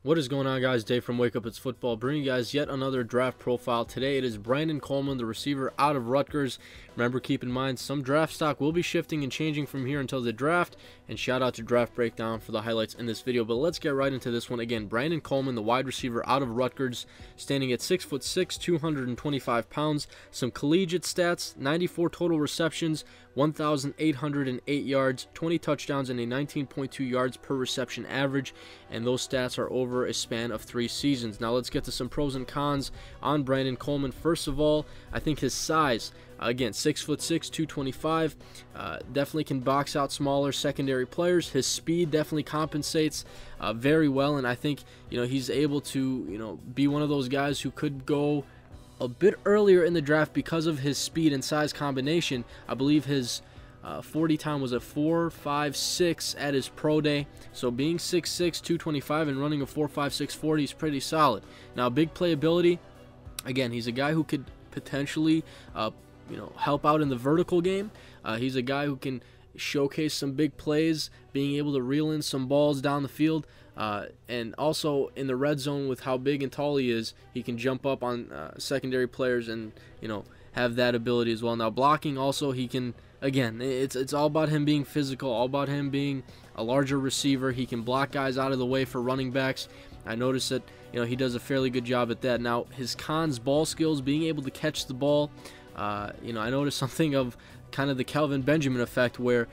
What is going on, guys? Dave from Wake Up It's Football, bringing you guys yet another draft profile. Today it is Brandon Coleman, the receiver out of Rutgers. Remember, keep in mind, some draft stock will be shifting and changing from here until the draft. And shout out to Draft Breakdown for the highlights in this video. But let's get right into this one. Again, Brandon Coleman, the wide receiver out of Rutgers, standing at 6'6", 225 pounds. Some collegiate stats: 94 total receptions, 1,808 yards, 20 touchdowns, and a 19.2 yards per reception average. And those stats are over a span of 3 seasons. Now let's get to some pros and cons on Brandon Coleman. First of all, I think his size, again, 6'6", 225, definitely can box out smaller secondary players. His speed definitely compensates very well, and I think he's able to be one of those guys who could go a bit earlier in the draft because of his speed and size combination. I believe his 40 time was a 4.56 at his pro day. So being 6'6", 225 and running a 4.56 40 is pretty solid. Now, big playability. Again, he's a guy who could potentially help out in the vertical game. He's a guy who can showcase some big plays, being able to reel in some balls down the field, and also in the red zone with how big and tall he is, he can jump up on secondary players and have that ability as well. Now, blocking also, he can, again, it's all about him being physical, all about him being a larger receiver. He can block guys out of the way for running backs. I noticed that he does a fairly good job at that. Now, his cons: ball skills, being able to catch the ball. I noticed something of kind of the Kelvin Benjamin effect, where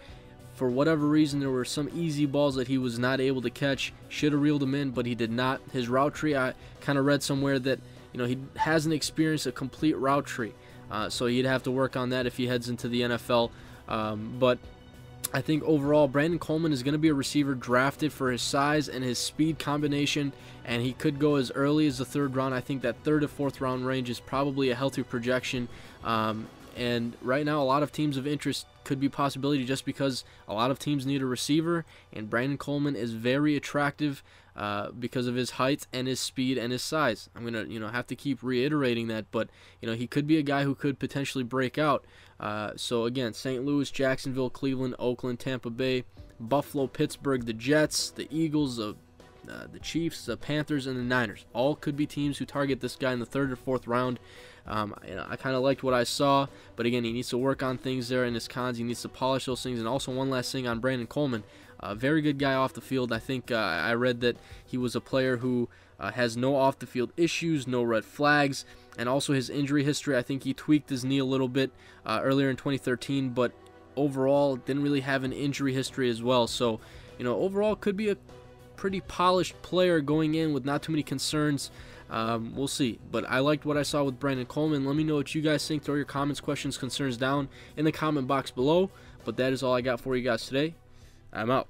for whatever reason there were some easy balls that he was not able to catch. Should have reeled them in, but he did not. His route tree, I kind of read somewhere that he hasn't experienced a complete route tree, so he'd have to work on that if he heads into the NFL. But I think overall, Brandon Coleman is going to be a receiver drafted for his size and his speed combination, and he could go as early as the 3rd round. I think that 3rd to 4th round range is probably a healthy projection. And right now, a lot of teams of interest could be a possibility just because a lot of teams need a receiver, and Brandon Coleman is very attractive because of his height and his speed and his size. I'm gonna have to keep reiterating that, but he could be a guy who could potentially break out. So again, St. Louis, Jacksonville, Cleveland, Oakland, Tampa Bay, Buffalo, Pittsburgh, the Jets, the Eagles, the Chiefs, the Panthers, and the Niners all could be teams who target this guy in the 3rd or 4th round. I kind of liked what I saw, but again, he needs to work on things there in his cons. He needs to polish those things. And also, one last thing on Brandon Coleman, very good guy off the field. I think I read that he was a player who has no off-the-field issues, no red flags, and also his injury history. I think he tweaked his knee a little bit earlier in 2013, but overall didn't really have an injury history as well. So, overall could be a pretty polished player going in with not too many concerns. We'll see, but I liked what I saw with Brandon Coleman. Let me know what you guys think. Throw your comments, questions, concerns down in the comment box below. But that is all I got for you guys today. I'm out.